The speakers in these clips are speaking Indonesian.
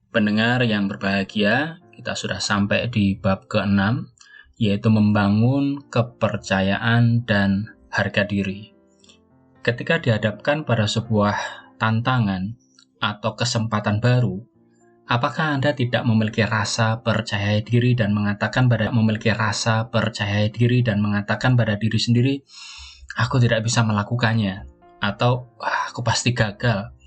Pendengar yang berbahagia, kita sudah sampai di bab ke-6, yaitu membangun kepercayaan dan harga diri. Ketika dihadapkan pada sebuah tantangan atau kesempatan baru, apakah Anda tidak memiliki rasa percaya diri dan mengatakan pada diri sendiri, aku tidak bisa melakukannya, atau aku pasti gagal,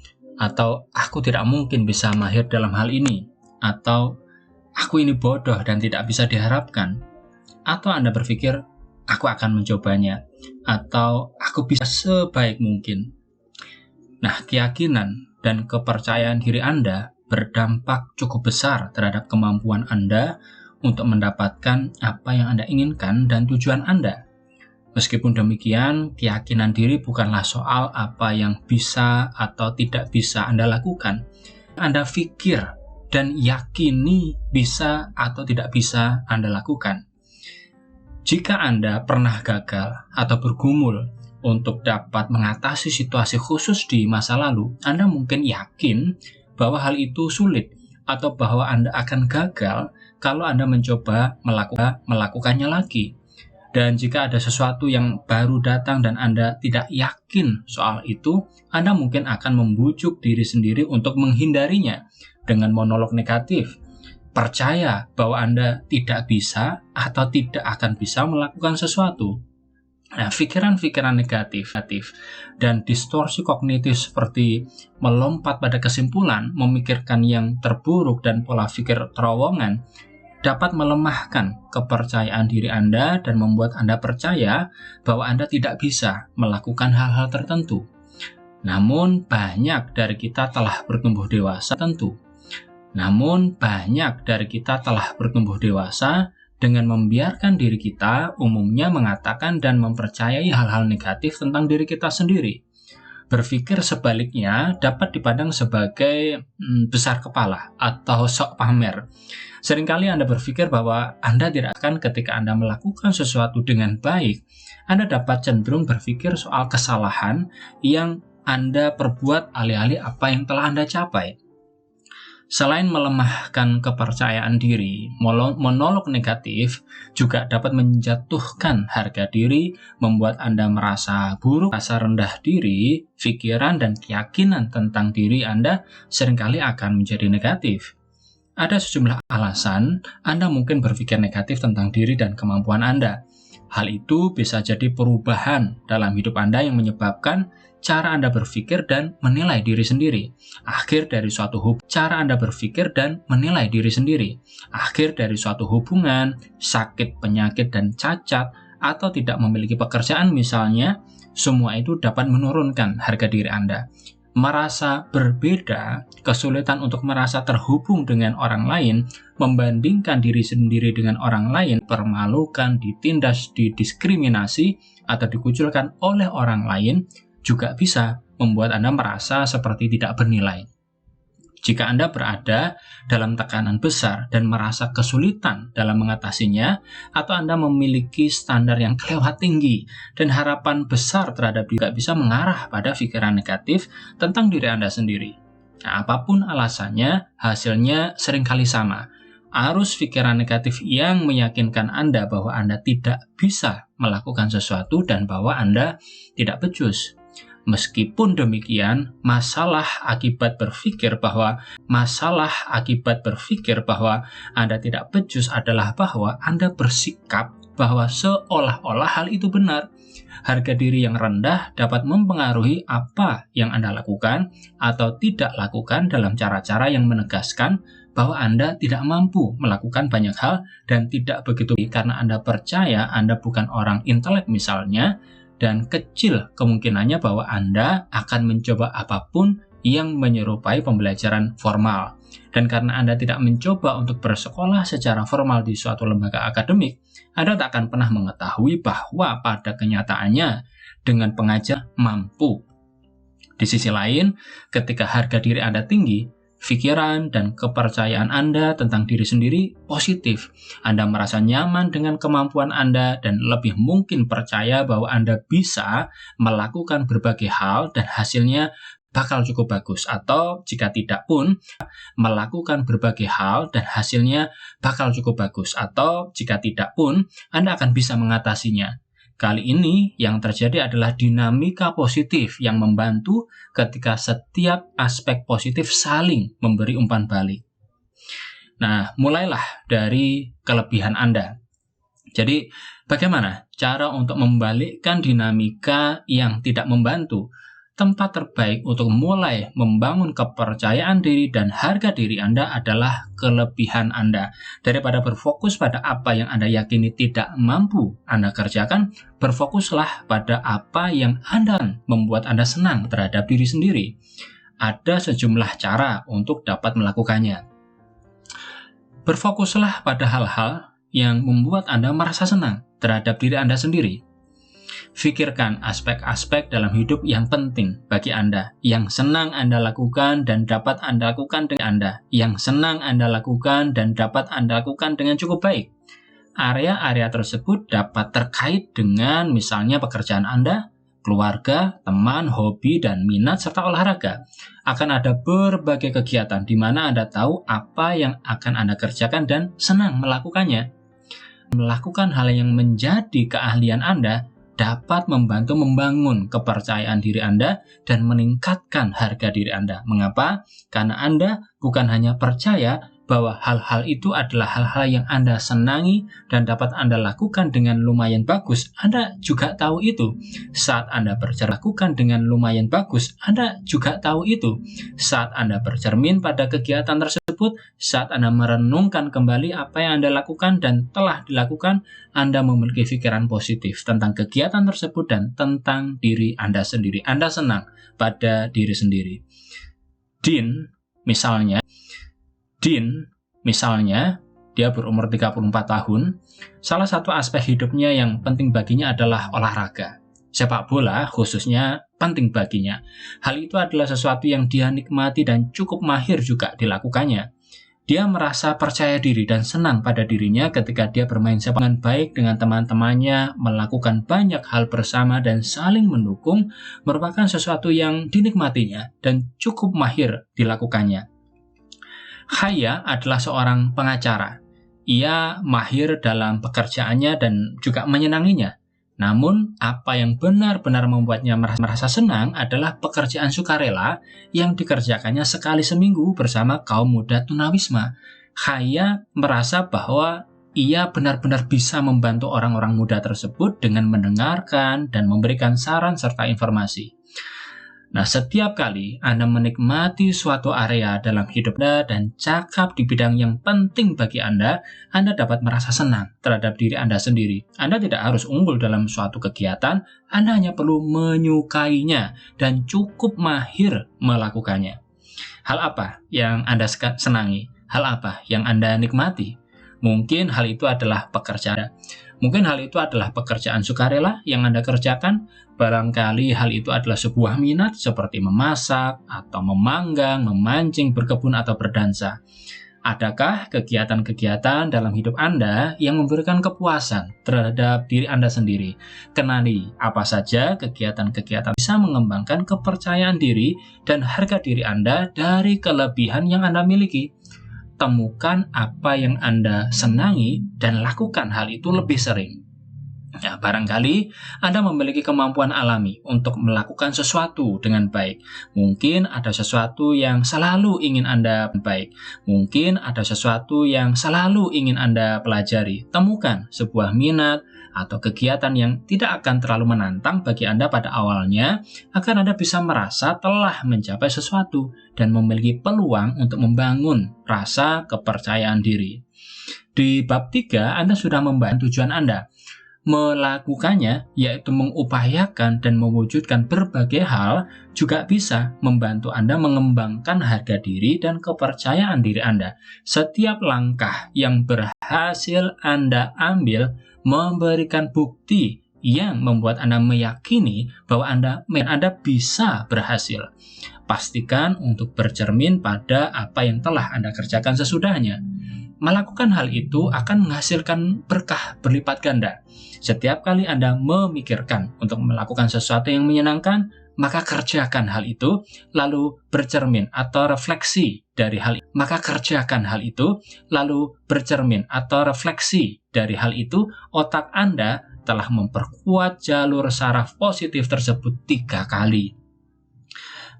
atau aku tidak mungkin bisa mahir dalam hal ini, atau aku ini bodoh dan tidak bisa diharapkan, atau Anda berpikir, aku akan mencobanya, atau aku bisa sebaik mungkin. Nah, keyakinan dan kepercayaan diri Anda berdampak cukup besar terhadap kemampuan Anda untuk mendapatkan apa yang Anda inginkan dan tujuan Anda. Meskipun demikian, keyakinan diri bukanlah soal apa yang bisa atau tidak bisa Anda lakukan. Anda pikir dan yakini bisa atau tidak bisa Anda lakukan. Jika Anda pernah gagal atau bergumul untuk dapat mengatasi situasi khusus di masa lalu, Anda mungkin yakin bahwa hal itu sulit atau bahwa Anda akan gagal kalau Anda mencoba melakukannya lagi. Dan jika ada sesuatu yang baru datang dan Anda tidak yakin soal itu, Anda mungkin akan membujuk diri sendiri untuk menghindarinya dengan monolog negatif. Percaya bahwa Anda tidak bisa atau tidak akan bisa melakukan sesuatu. Nah, pikiran-pikiran negatif dan distorsi kognitif seperti melompat pada kesimpulan, memikirkan yang terburuk dan pola pikir terowongan dapat melemahkan kepercayaan diri Anda dan membuat Anda percaya bahwa Anda tidak bisa melakukan hal-hal tertentu. Namun, banyak dari kita telah bertumbuh dewasa dengan membiarkan diri kita umumnya mengatakan dan mempercayai hal-hal negatif tentang diri kita sendiri. Berpikir sebaliknya dapat dipandang sebagai besar kepala atau sok pamer. Seringkali Anda berpikir bahwa Anda tidak akan ketika Anda melakukan sesuatu dengan baik, Anda dapat cenderung berpikir soal kesalahan yang Anda perbuat alih-alih apa yang telah Anda capai. Selain melemahkan kepercayaan diri, monolog negatif juga dapat menjatuhkan harga diri, membuat Anda merasa buruk, rasa rendah diri, pikiran dan keyakinan tentang diri Anda seringkali akan menjadi negatif. Ada sejumlah alasan Anda mungkin berpikir negatif tentang diri dan kemampuan Anda. Hal itu bisa jadi perubahan dalam hidup Anda yang menyebabkan cara Anda berpikir dan menilai diri sendiri. Akhir dari suatu hubungan, sakit, penyakit, dan cacat, atau tidak memiliki pekerjaan misalnya, semua itu dapat menurunkan harga diri Anda. Merasa berbeda, kesulitan untuk merasa terhubung dengan orang lain, membandingkan diri sendiri dengan orang lain, permalukan, ditindas, didiskriminasi, atau dikucilkan oleh orang lain, juga bisa membuat Anda merasa seperti tidak bernilai. Jika Anda berada dalam tekanan besar dan merasa kesulitan dalam mengatasinya, atau Anda memiliki standar yang kelewat tinggi dan harapan besar terhadap diri, juga bisa mengarah pada pikiran negatif tentang diri Anda sendiri. Nah, apapun alasannya, hasilnya seringkali sama. Arus pikiran negatif yang meyakinkan Anda bahwa Anda tidak bisa melakukan sesuatu dan bahwa Anda tidak becus. Meskipun demikian, masalah akibat berpikir bahwa Anda tidak becus adalah bahwa Anda bersikap bahwa seolah-olah hal itu benar. Harga diri yang rendah dapat mempengaruhi apa yang Anda lakukan atau tidak lakukan dalam cara-cara yang menegaskan bahwa Anda tidak mampu melakukan banyak hal dan tidak begitu karena Anda percaya Anda bukan orang intelek misalnya, dan kecil kemungkinannya bahwa Anda akan mencoba apapun yang menyerupai pembelajaran formal. Dan karena Anda tidak mencoba untuk bersekolah secara formal di suatu lembaga akademik, Anda tak akan pernah mengetahui bahwa pada kenyataannya dengan pengajar mampu. Di sisi lain, ketika harga diri Anda tinggi, pikiran dan kepercayaan Anda tentang diri sendiri positif. Anda merasa nyaman dengan kemampuan Anda dan lebih mungkin percaya bahwa Anda bisa melakukan berbagai hal dan hasilnya bakal cukup bagus, atau jika tidak pun melakukan berbagai hal dan hasilnya bakal cukup bagus, atau jika tidak pun Anda akan bisa mengatasinya. Kali ini yang terjadi adalah dinamika positif yang membantu ketika setiap aspek positif saling memberi umpan balik. Nah, mulailah dari kelebihan Anda. Jadi, bagaimana cara untuk membalikkan dinamika yang tidak membantu? Tempat terbaik untuk mulai membangun kepercayaan diri dan harga diri Anda adalah kelebihan Anda. Daripada berfokus pada apa yang Anda yakini tidak mampu Anda kerjakan, berfokuslah pada apa yang membuat Anda senang terhadap diri sendiri. Ada sejumlah cara untuk dapat melakukannya. Berfokuslah pada hal-hal yang membuat Anda merasa senang terhadap diri Anda sendiri. Pikirkan aspek-aspek dalam hidup yang penting bagi Anda, yang senang Anda lakukan dan dapat Anda lakukan dengan Anda, yang senang Anda lakukan dan dapat Anda lakukan dengan cukup baik. Area-area tersebut dapat terkait dengan misalnya pekerjaan Anda, keluarga, teman, hobi, dan minat, serta olahraga. Akan ada berbagai kegiatan di mana Anda tahu apa yang akan Anda kerjakan dan senang melakukannya. Melakukan hal yang menjadi keahlian Anda dapat membantu membangun kepercayaan diri Anda dan meningkatkan harga diri Anda. Mengapa? Karena Anda bukan hanya percaya bahwa hal-hal itu adalah hal-hal yang Anda senangi dan dapat Anda lakukan dengan lumayan bagus. Anda juga tahu itu. Saat Anda lakukan dengan lumayan bagus, Anda juga tahu itu. Saat Anda bercermin pada kegiatan tersebut, saat Anda merenungkan kembali apa yang Anda lakukan dan telah dilakukan, Anda memiliki pikiran positif tentang kegiatan tersebut dan tentang diri Anda sendiri. Anda senang pada diri sendiri. Dean, misalnya, dia berumur 34 tahun, salah satu aspek hidupnya yang penting baginya adalah olahraga. Sepak bola khususnya penting baginya. Hal itu adalah sesuatu yang dia nikmati dan cukup mahir juga dilakukannya. Dia merasa percaya diri dan senang pada dirinya ketika dia bermain sepak bola baik dengan teman-temannya, melakukan banyak hal bersama dan saling mendukung, merupakan sesuatu yang dinikmatinya dan cukup mahir dilakukannya. Khaya adalah seorang pengacara. Ia mahir dalam pekerjaannya dan juga menyenanginya. Namun, apa yang benar-benar membuatnya merasa senang adalah pekerjaan sukarela yang dikerjakannya sekali seminggu bersama kaum muda tunawisma. Khaya merasa bahwa ia benar-benar bisa membantu orang-orang muda tersebut dengan mendengarkan dan memberikan saran serta informasi. Nah, setiap kali Anda menikmati suatu area dalam hidup Anda dan cakap di bidang yang penting bagi Anda dapat merasa senang terhadap diri Anda sendiri. Anda tidak harus unggul dalam suatu kegiatan, Anda hanya perlu menyukainya dan cukup mahir melakukannya. Hal apa yang Anda senangi? Hal apa yang Anda nikmati? Mungkin hal itu adalah pekerjaan. Mungkin hal itu adalah pekerjaan sukarela yang Anda kerjakan. Barangkali hal itu adalah sebuah minat seperti memasak, atau memanggang, memancing, berkebun, atau berdansa. Adakah kegiatan-kegiatan dalam hidup Anda yang memberikan kepuasan terhadap diri Anda sendiri? Kenali apa saja kegiatan-kegiatan bisa mengembangkan kepercayaan diri dan harga diri Anda dari kelebihan yang Anda miliki. Temukan apa yang Anda senangi dan lakukan hal itu lebih sering. Ya, barangkali Anda memiliki kemampuan alami untuk melakukan sesuatu dengan baik. Mungkin ada sesuatu yang selalu ingin Anda baik. Mungkin ada sesuatu yang selalu ingin Anda pelajari. Temukan sebuah minat atau kegiatan yang tidak akan terlalu menantang bagi Anda pada awalnya, agar Anda bisa merasa telah mencapai sesuatu dan memiliki peluang untuk membangun rasa kepercayaan diri. Di bab 3, Anda sudah membantu tujuan Anda. Melakukannya, yaitu mengupayakan dan mewujudkan berbagai hal, juga bisa membantu Anda mengembangkan harga diri dan kepercayaan diri Anda. Setiap langkah yang berhasil Anda ambil memberikan bukti yang membuat Anda meyakini bahwa Anda bisa berhasil. Pastikan untuk bercermin pada apa yang telah Anda kerjakan sesudahnya. Melakukan hal itu akan menghasilkan berkah berlipat ganda. Setiap kali Anda memikirkan untuk melakukan sesuatu yang menyenangkan, maka kerjakan hal itu, lalu bercermin atau refleksi dari hal itu. Maka kerjakan hal itu, lalu bercermin atau refleksi dari hal itu, otak Anda telah memperkuat jalur saraf positif tersebut 3 kali.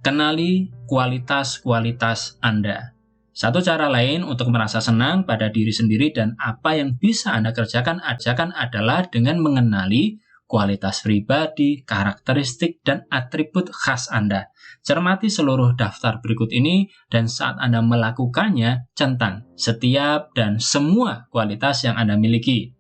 Kenali kualitas-kualitas Anda. Satu cara lain untuk merasa senang pada diri sendiri dan apa yang bisa Anda kerjakan adalah dengan mengenali kualitas pribadi, karakteristik, dan atribut khas Anda. Cermati seluruh daftar berikut ini dan saat Anda melakukannya, centang setiap dan semua kualitas yang Anda miliki.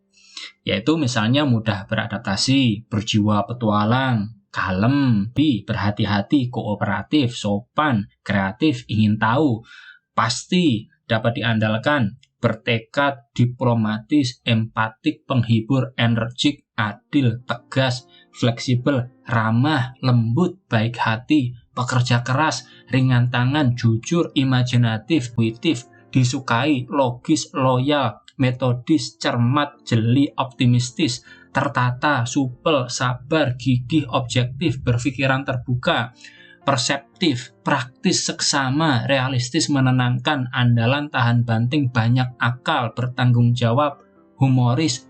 Yaitu misalnya mudah beradaptasi, berjiwa petualang, kalem, berhati-hati, kooperatif, sopan, kreatif, ingin tahu, pasti, dapat diandalkan, bertekad, diplomatis, empatik, penghibur, energik, adil, tegas, fleksibel, ramah, lembut, baik hati, pekerja keras, ringan tangan, jujur, imajinatif, intuitif, disukai, logis, loyal, metodis, cermat, jeli, optimistis, tertata, supel, sabar, gigih, objektif, berpikiran terbuka, perseptif, praktis, seksama, realistis, menenangkan, andalan, tahan banting, banyak akal, bertanggung jawab, humoris,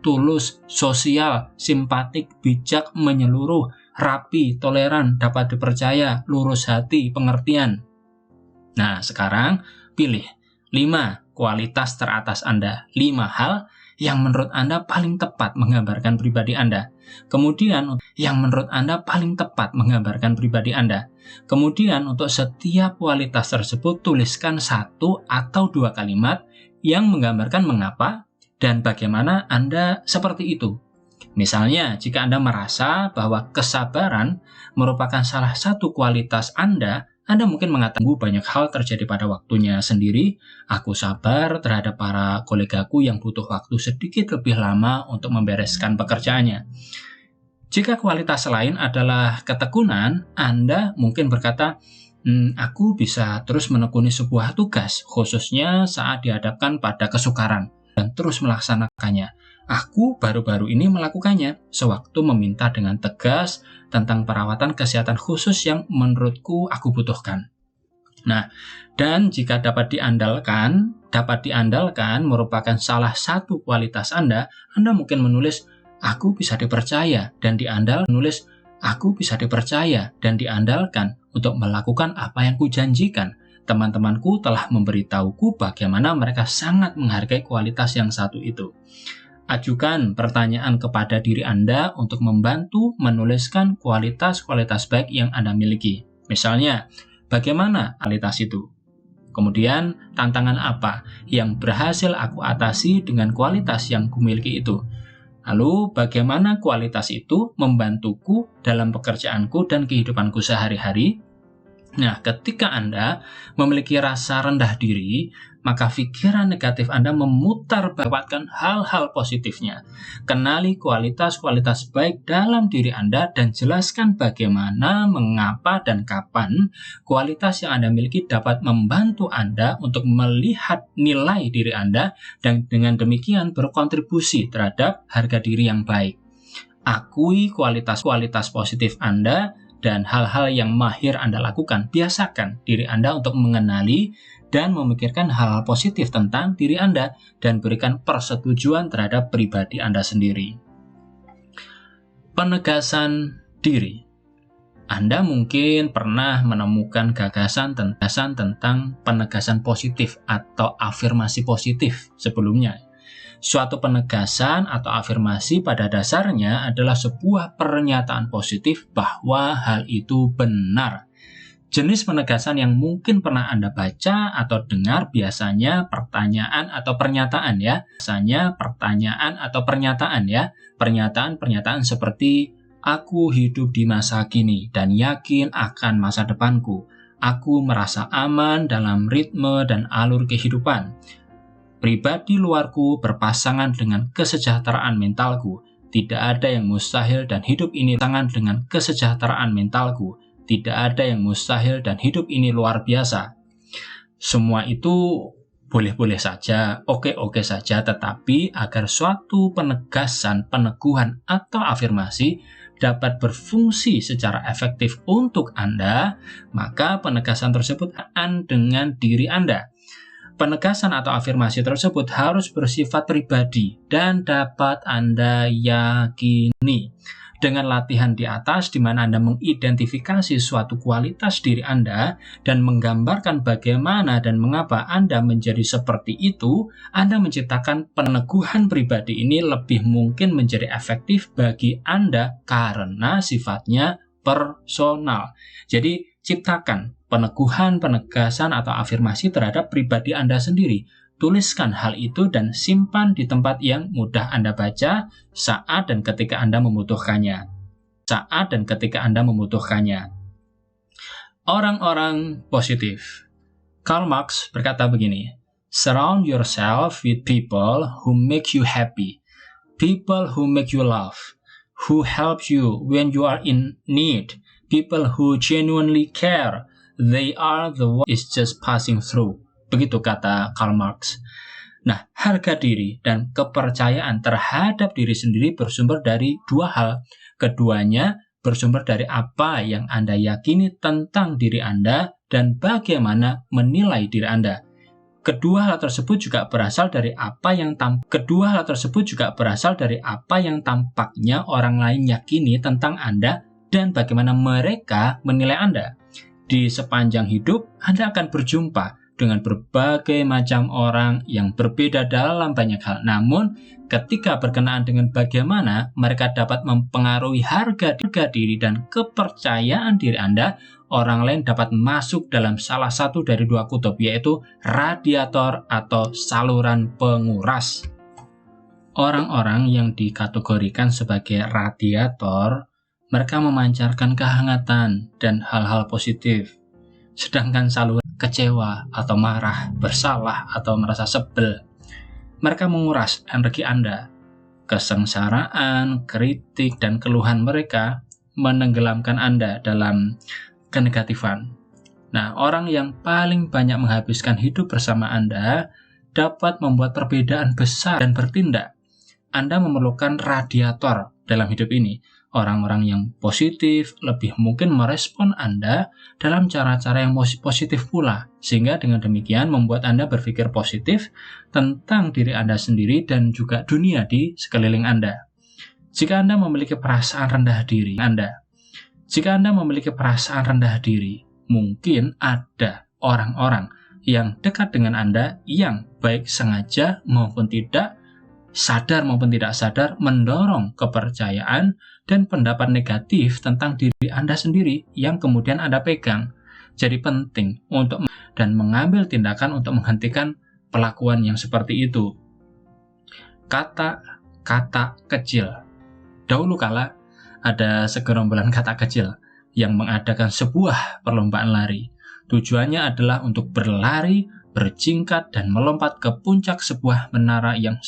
tulus, sosial, simpatik, bijak, menyeluruh, rapi, toleran, dapat dipercaya, lurus hati, pengertian. Nah, sekarang pilih 5 kualitas teratas Anda, 5 hal yang menurut Anda paling tepat menggambarkan pribadi Anda. Kemudian, yang menurut Anda paling tepat menggambarkan pribadi Anda. Kemudian, untuk setiap kualitas tersebut, tuliskan 1 atau 2 kalimat yang menggambarkan mengapa dan bagaimana Anda seperti itu. Misalnya, jika Anda merasa bahwa kesabaran merupakan salah satu kualitas Anda mungkin mengatakan banyak hal terjadi pada waktunya sendiri. Aku sabar terhadap para kolegaku yang butuh waktu sedikit lebih lama untuk membereskan pekerjaannya. Jika kualitas lain adalah ketekunan, Anda mungkin berkata, aku bisa terus menekuni sebuah tugas, khususnya saat dihadapkan pada kesukaran, dan terus melaksanakannya. Aku baru-baru ini melakukannya sewaktu meminta dengan tegas tentang perawatan kesehatan khusus yang menurutku aku butuhkan. Nah, dan jika dapat diandalkan merupakan salah satu kualitas Anda mungkin menulis, aku bisa dipercaya dan diandalkan untuk melakukan apa yang kujanjikan. Teman-temanku telah memberitahuku bagaimana mereka sangat menghargai kualitas yang satu itu. Ajukan pertanyaan kepada diri Anda untuk membantu menuliskan kualitas-kualitas baik yang Anda miliki. Misalnya, bagaimana kualitas itu? Kemudian, tantangan apa yang berhasil aku atasi dengan kualitas yang kumiliki itu? Lalu, bagaimana kualitas itu membantuku dalam pekerjaanku dan kehidupanku sehari-hari? Nah, ketika Anda memiliki rasa rendah diri, maka pikiran negatif Anda memutar balikkan hal-hal positifnya. Kenali kualitas-kualitas baik dalam diri Anda dan jelaskan bagaimana, mengapa, dan kapan kualitas yang Anda miliki dapat membantu Anda untuk melihat nilai diri Anda dan dengan demikian berkontribusi terhadap harga diri yang baik. Akui kualitas-kualitas positif Anda dan hal-hal yang mahir Anda lakukan. Biasakan diri Anda untuk mengenali dan memikirkan hal-hal positif tentang diri Anda dan berikan persetujuan terhadap pribadi Anda sendiri. Penegasan diri. Anda mungkin pernah menemukan gagasan tentang penegasan positif atau afirmasi positif sebelumnya. Suatu penegasan atau afirmasi pada dasarnya adalah sebuah pernyataan positif bahwa hal itu benar. Jenis penegasan yang mungkin pernah Anda baca atau dengar biasanya pertanyaan atau pernyataan ya. Pernyataan seperti aku hidup di masa kini dan yakin akan masa depanku. Aku merasa aman dalam ritme dan alur kehidupan. Pribadi luarku berpasangan dengan kesejahteraan mentalku. Tidak ada yang mustahil dan hidup ini pasangan dengan kesejahteraan mentalku. Tidak ada yang mustahil dan hidup ini luar biasa. Semua itu boleh-boleh saja, oke-oke saja, tetapi agar suatu penegasan, peneguhan, atau afirmasi dapat berfungsi secara efektif untuk Anda, maka penegasan tersebut dengan diri Anda. Penegasan atau afirmasi tersebut harus bersifat pribadi dan dapat Anda yakini. Dengan latihan di atas, di mana Anda mengidentifikasi suatu kualitas diri Anda dan menggambarkan bagaimana dan mengapa Anda menjadi seperti itu, Anda menciptakan peneguhan pribadi ini lebih mungkin menjadi efektif bagi Anda karena sifatnya personal. Jadi, ciptakan peneguhan, penegasan, atau afirmasi terhadap pribadi Anda sendiri. Tuliskan hal itu dan simpan di tempat yang mudah Anda baca saat dan ketika Anda membutuhkannya. Orang-orang positif. Karl Marx berkata begini, "Surround yourself with people who make you happy, people who make you laugh, who help you when you are in need, people who genuinely care. They are the one is just passing through." Begitu kata Karl Marx. Nah, harga diri dan kepercayaan terhadap diri sendiri bersumber dari dua hal. Keduanya bersumber dari apa yang Anda yakini tentang diri Anda dan bagaimana menilai diri Anda. Kedua hal tersebut juga berasal dari apa yang tampaknya orang lain yakini tentang Anda dan bagaimana mereka menilai Anda. Di sepanjang hidup, Anda akan berjumpa dengan berbagai macam orang yang berbeda dalam banyak hal. Namun, ketika berkenaan dengan bagaimana mereka dapat mempengaruhi harga diri dan kepercayaan diri Anda, orang lain dapat masuk dalam salah satu dari dua kutub, yaitu radiator atau saluran penguras. Orang-orang yang dikategorikan sebagai radiator, mereka memancarkan kehangatan dan hal-hal positif. Sedangkan saluran kecewa atau marah, bersalah atau merasa sebel, mereka menguras energi Anda. Kesengsaraan, kritik, dan keluhan mereka menenggelamkan Anda dalam kenegatifan. Nah, orang yang paling banyak menghabiskan hidup bersama Anda dapat membuat perbedaan besar dan bertindak. Anda memerlukan radiator dalam hidup ini. Orang-orang yang positif lebih mungkin merespon Anda dalam cara-cara yang positif pula, sehingga dengan demikian membuat Anda berpikir positif tentang diri Anda sendiri dan juga dunia di sekeliling Anda. Jika Anda memiliki perasaan rendah diri, mungkin ada orang-orang yang dekat dengan Anda yang baik sengaja maupun tidak, sadar maupun tidak sadar, mendorong kepercayaan dan pendapat negatif tentang diri Anda sendiri yang kemudian Anda pegang. Jadi penting untuk dan mengambil tindakan untuk menghentikan perlakuan yang seperti itu. Kata-kata kecil. Dahulu kala ada segerombolan kata kecil yang mengadakan sebuah perlombaan lari. Tujuannya adalah untuk berlari, berjingkat, dan melompat ke puncak sebuah menara yang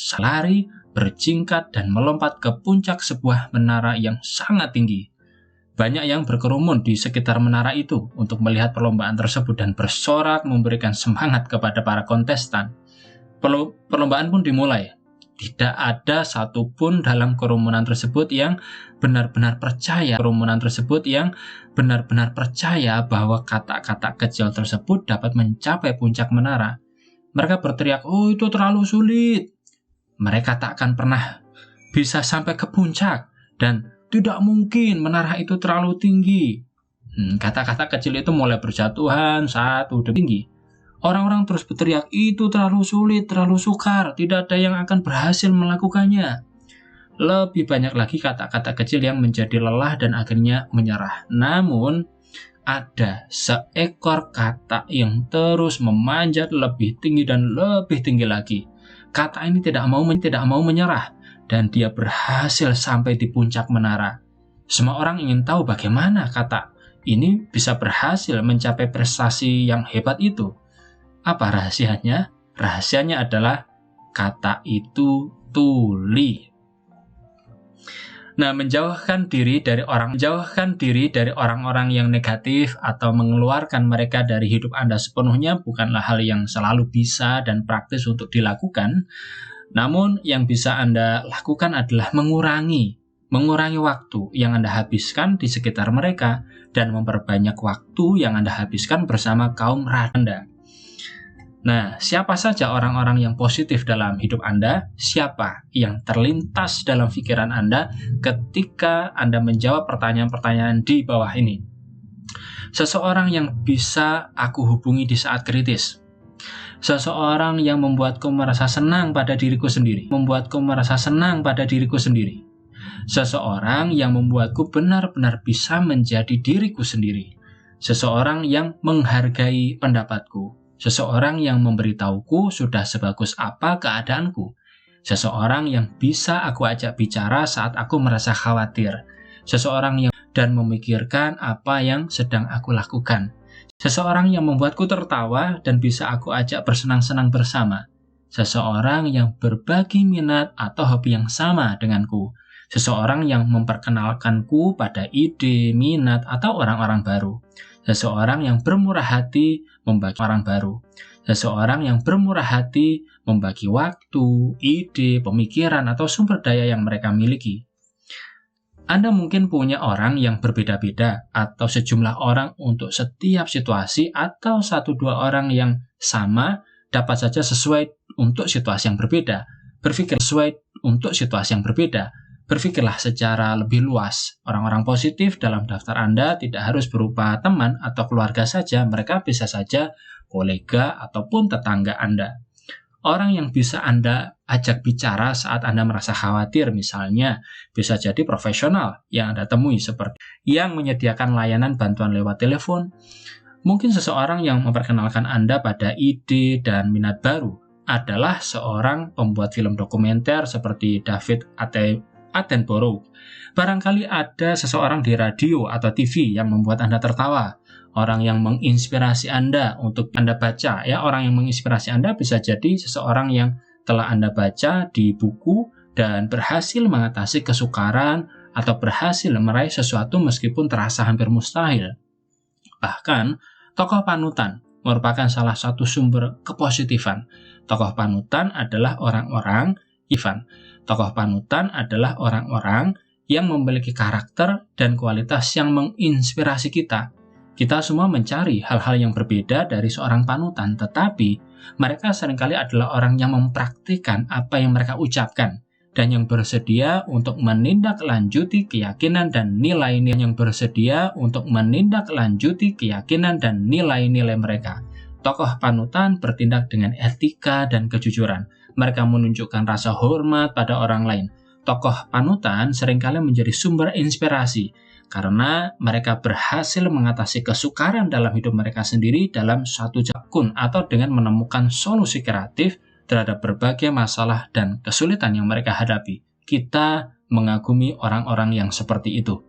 sangat tinggi. Banyak yang berkerumun di sekitar menara itu untuk melihat perlombaan tersebut dan bersorak memberikan semangat kepada para kontestan. Perlombaan pun dimulai. Tidak ada satupun dalam kerumunan tersebut yang benar-benar percaya bahwa kata-kata kecil tersebut dapat mencapai puncak menara. Mereka berteriak, "Oh, itu terlalu sulit. Mereka tak akan pernah bisa sampai ke puncak dan tidak mungkin menara itu terlalu tinggi." Kata-kata kecil itu mulai berjatuhan satu demi tinggi. Orang-orang terus berteriak, "Itu terlalu sulit, terlalu sukar, tidak ada yang akan berhasil melakukannya." Lebih banyak lagi kata-kata kecil yang menjadi lelah dan akhirnya menyerah. Namun, ada seekor kata yang terus memanjat lebih tinggi dan lebih tinggi lagi. Kata ini tidak mau menyerah, dan dia berhasil sampai di puncak menara. Semua orang ingin tahu bagaimana kata ini bisa berhasil mencapai prestasi yang hebat itu. Apa rahasianya? Rahasianya adalah kata itu tuli. Nah, menjauhkan diri dari orang-orang yang negatif atau mengeluarkan mereka dari hidup Anda sepenuhnya bukanlah hal yang selalu bisa dan praktis untuk dilakukan. Namun, yang bisa Anda lakukan adalah mengurangi mengurangi waktu yang Anda habiskan di sekitar mereka dan memperbanyak waktu yang Anda habiskan bersama kaum rakyat Anda. Nah, siapa saja orang-orang yang positif dalam hidup Anda? Siapa yang terlintas dalam pikiran Anda ketika Anda menjawab pertanyaan-pertanyaan di bawah ini? Seseorang yang bisa aku hubungi di saat kritis. Seseorang yang membuatku merasa senang pada diriku sendiri. Seseorang yang membuatku benar-benar bisa menjadi diriku sendiri. Seseorang yang menghargai pendapatku. Seseorang yang memberitahuku sudah sebagus apa keadaanku. Seseorang yang bisa aku ajak bicara saat aku merasa khawatir. Seseorang yang dan memikirkan apa yang sedang aku lakukan. Seseorang yang membuatku tertawa dan bisa aku ajak bersenang-senang bersama. Seseorang yang berbagi minat atau hobi yang sama denganku. Seseorang yang memperkenalkanku pada ide, minat, atau orang-orang baru. Seseorang yang bermurah hati membagi orang baru. Seseorang yang bermurah hati membagi waktu, ide, pemikiran, atau sumber daya yang mereka miliki. Anda mungkin punya orang yang berbeda-beda atau sejumlah orang untuk setiap situasi atau 1-2 orang yang sama dapat saja sesuai untuk situasi yang berbeda. Berpikirlah secara lebih luas. Orang-orang positif dalam daftar Anda tidak harus berupa teman atau keluarga saja, mereka bisa saja kolega ataupun tetangga Anda. Orang yang bisa Anda ajak bicara saat Anda merasa khawatir misalnya, bisa jadi profesional yang Anda temui seperti yang menyediakan layanan bantuan lewat telepon. Mungkin seseorang yang memperkenalkan Anda pada ide dan minat baru adalah seorang pembuat film dokumenter seperti David Attenborough. Barangkali ada seseorang di radio atau TV yang membuat Anda tertawa. Orang yang menginspirasi Anda untuk Anda baca, orang yang menginspirasi Anda bisa jadi seseorang yang telah Anda baca di buku dan berhasil mengatasi kesukaran atau berhasil meraih sesuatu meskipun terasa hampir mustahil. Bahkan, tokoh panutan merupakan salah satu sumber kepositifan. Tokoh panutan adalah orang-orang yang memiliki karakter dan kualitas yang menginspirasi kita. Kita semua mencari hal-hal yang berbeda dari seorang panutan, tetapi mereka seringkali adalah orang yang mempraktikkan apa yang mereka ucapkan dan yang bersedia untuk menindaklanjuti keyakinan dan nilai-nilai mereka. Tokoh panutan bertindak dengan etika dan kejujuran. Mereka menunjukkan rasa hormat pada orang lain. Tokoh panutan seringkali menjadi sumber inspirasi karena mereka berhasil mengatasi kesukaran dalam hidup mereka sendiri dalam satu jakun atau dengan menemukan solusi kreatif terhadap berbagai masalah dan kesulitan yang mereka hadapi. Kita mengagumi orang-orang yang seperti itu.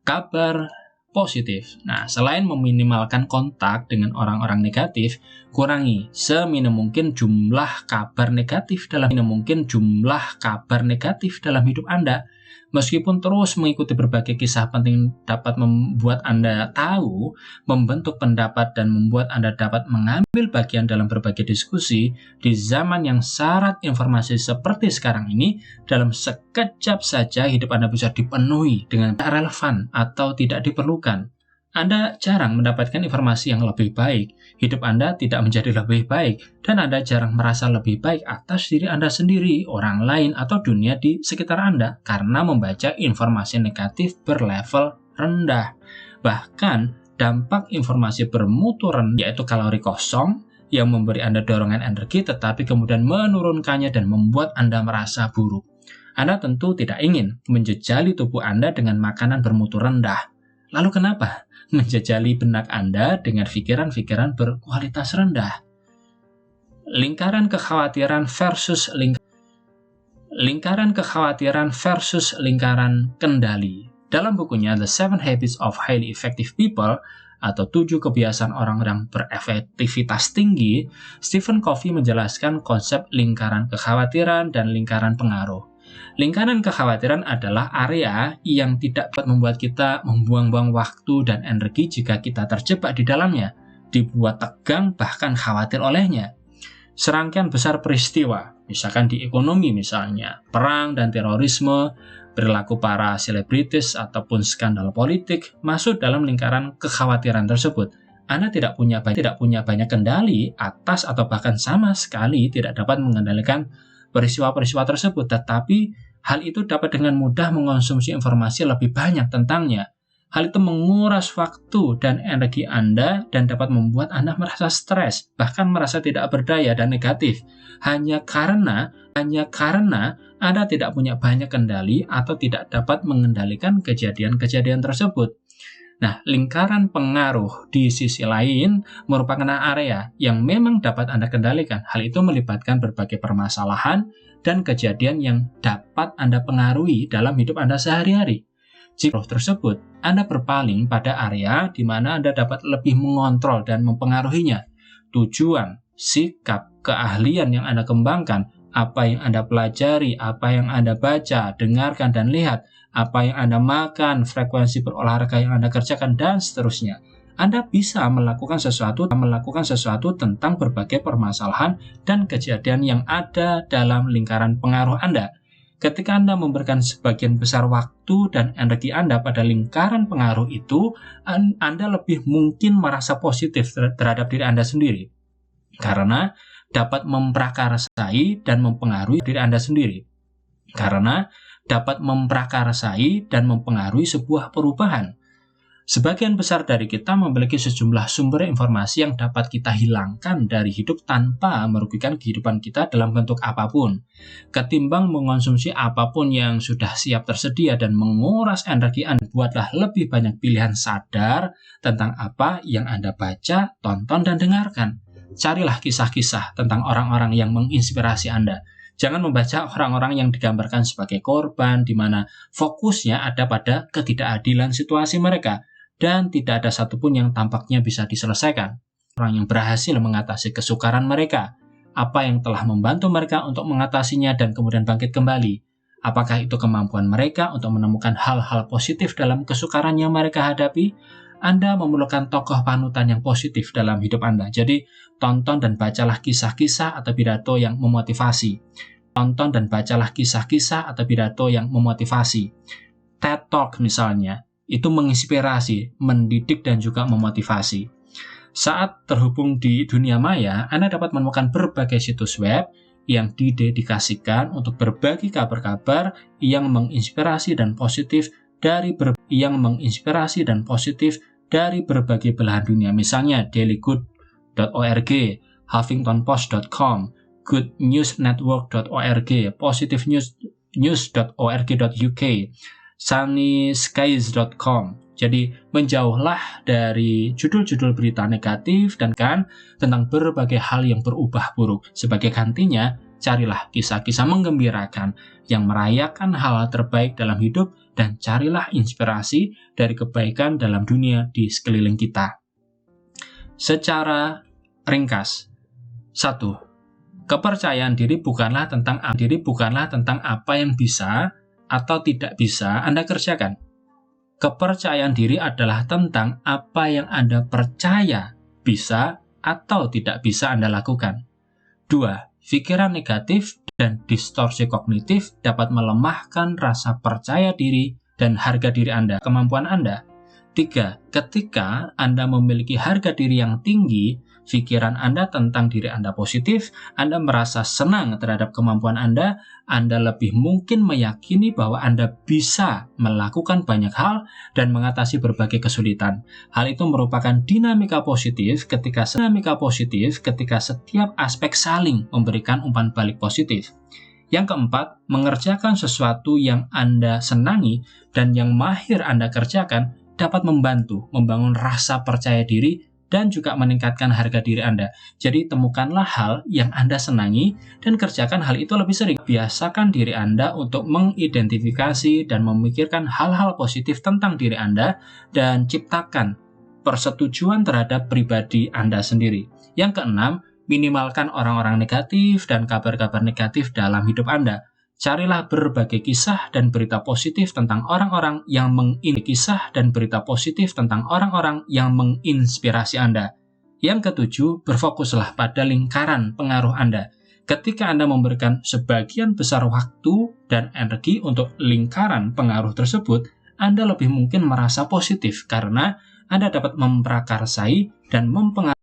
Kabar positif. Nah, selain meminimalkan kontak dengan orang-orang negatif, kurangi seminim mungkin jumlah kabar negatif dalam hidup Anda. Meskipun terus mengikuti berbagai kisah penting dapat membuat Anda tahu, membentuk pendapat, dan membuat Anda dapat mengambil bagian dalam berbagai diskusi, di zaman yang syarat informasi seperti sekarang ini, dalam sekejap saja hidup Anda bisa dipenuhi dengan tidak relevan atau tidak diperlukan. Anda jarang mendapatkan informasi yang lebih baik, hidup Anda tidak menjadi lebih baik, dan Anda jarang merasa lebih baik atas diri Anda sendiri, orang lain, atau dunia di sekitar Anda karena membaca informasi negatif berlevel rendah. Bahkan, dampak informasi bermutu rendah, yaitu kalori kosong, yang memberi Anda dorongan energi tetapi kemudian menurunkannya dan membuat Anda merasa buruk. Anda tentu tidak ingin menjejali tubuh Anda dengan makanan bermutu rendah. Lalu kenapa menjejali benak Anda dengan pikiran-pikiran berkualitas rendah? Lingkaran kekhawatiran versus lingkaran kendali. Dalam bukunya The 7 Habits of Highly Effective People atau 7 kebiasaan orang-orang berefektivitas tinggi, Stephen Covey menjelaskan konsep lingkaran kekhawatiran dan lingkaran pengaruh. Lingkaran kekhawatiran adalah area yang tidak dapat membuat kita membuang-buang waktu dan energi jika kita terjebak di dalamnya, dibuat tegang bahkan khawatir olehnya. Serangkaian besar peristiwa, misalkan di ekonomi misalnya, perang dan terorisme, perilaku para selebritis ataupun skandal politik masuk dalam lingkaran kekhawatiran tersebut. Anda tidak punya banyak kendali atas atau bahkan sama sekali tidak dapat mengendalikan peristiwa-peristiwa tersebut, tetapi hal itu dapat dengan mudah mengonsumsi informasi lebih banyak tentangnya. Hal itu menguras waktu dan energi Anda dan dapat membuat Anda merasa stres, bahkan merasa tidak berdaya dan negatif, hanya karena Anda tidak punya banyak kendali atau tidak dapat mengendalikan kejadian-kejadian tersebut. Nah, lingkaran pengaruh di sisi lain merupakan area yang memang dapat Anda kendalikan. Hal itu melibatkan berbagai permasalahan dan kejadian yang dapat Anda pengaruhi dalam hidup Anda sehari-hari. Jika tersebut, Anda berpaling pada area di mana Anda dapat lebih mengontrol dan mempengaruhinya. Tujuan, sikap, keahlian yang Anda kembangkan, apa yang Anda pelajari, apa yang Anda baca, dengarkan, dan lihat, apa yang Anda makan, frekuensi berolahraga yang Anda kerjakan, dan seterusnya. Anda bisa melakukan sesuatu tentang berbagai permasalahan dan kejadian yang ada dalam lingkaran pengaruh Anda. Ketika Anda memberikan sebagian besar waktu dan energi Anda pada lingkaran pengaruh itu, Anda lebih mungkin merasa positif terhadap diri Anda sendiri, karena dapat memprakarsai dan mempengaruhi diri Anda sendiri. Karena dapat memprakarsai dan mempengaruhi sebuah perubahan. Sebagian besar dari kita memiliki sejumlah sumber informasi yang dapat kita hilangkan dari hidup tanpa merugikan kehidupan kita dalam bentuk apapun. Ketimbang mengonsumsi apapun yang sudah siap tersedia dan menguras energi Anda, buatlah lebih banyak pilihan sadar tentang apa yang Anda baca, tonton, dan dengarkan. Carilah kisah-kisah tentang orang-orang yang menginspirasi Anda. Jangan membaca orang-orang yang digambarkan sebagai korban, di mana fokusnya ada pada ketidakadilan situasi mereka, dan tidak ada satupun yang tampaknya bisa diselesaikan. Orang yang berhasil mengatasi kesukaran mereka, apa yang telah membantu mereka untuk mengatasinya dan kemudian bangkit kembali. Apakah itu kemampuan mereka untuk menemukan hal-hal positif dalam kesukaran yang mereka hadapi? Anda memerlukan tokoh panutan yang positif dalam hidup Anda. Jadi, tonton dan bacalah kisah-kisah atau pidato yang memotivasi. Tonton dan bacalah kisah-kisah atau pidato yang memotivasi. TED Talk misalnya, itu menginspirasi, mendidik, dan juga memotivasi. Saat terhubung di dunia maya, Anda dapat menemukan berbagai situs web yang didedikasikan untuk berbagi kabar-kabar yang menginspirasi dan positif dari berbagai belahan dunia, misalnya dailygood.org, huffingtonpost.com, goodnewsnetwork.org, positivenews.org.uk, sunnyskies.com. Jadi menjauhlah dari judul-judul berita negatif dan tentang berbagai hal yang berubah buruk. Sebagai gantinya, carilah kisah-kisah menggembirakan yang merayakan hal terbaik dalam hidup, dan carilah inspirasi dari kebaikan dalam dunia di sekeliling kita. Secara ringkas, 1. Kepercayaan diri bukanlah tentang apa yang bisa atau tidak bisa Anda kerjakan. Kepercayaan diri adalah tentang apa yang Anda percaya bisa atau tidak bisa Anda lakukan. 2. Pikiran negatif dan distorsi kognitif dapat melemahkan rasa percaya diri dan harga diri Anda, kemampuan Anda. 3. Ketika Anda memiliki harga diri yang tinggi, pikiran Anda tentang diri Anda positif, Anda merasa senang terhadap kemampuan Anda lebih mungkin meyakini bahwa Anda bisa melakukan banyak hal dan mengatasi berbagai kesulitan. Hal itu merupakan dinamika positif ketika setiap aspek saling memberikan umpan balik positif. Yang keempat, mengerjakan sesuatu yang Anda senangi dan yang mahir Anda kerjakan dapat membantu membangun rasa percaya diri dan juga meningkatkan harga diri Anda. Jadi temukanlah hal yang Anda senangi dan kerjakan hal itu lebih sering. Biasakan diri Anda untuk mengidentifikasi dan memikirkan hal-hal positif tentang diri Anda dan ciptakan persetujuan terhadap pribadi Anda sendiri. Yang keenam, minimalkan orang-orang negatif dan kabar-kabar negatif dalam hidup Anda. Carilah berbagai kisah dan berita positif tentang orang-orang yang menginspirasi Anda. Yang ketujuh, berfokuslah pada lingkaran pengaruh Anda. Ketika Anda memberikan sebagian besar waktu dan energi untuk lingkaran pengaruh tersebut, Anda lebih mungkin merasa positif karena Anda dapat memprakarsai dan mempengaruhi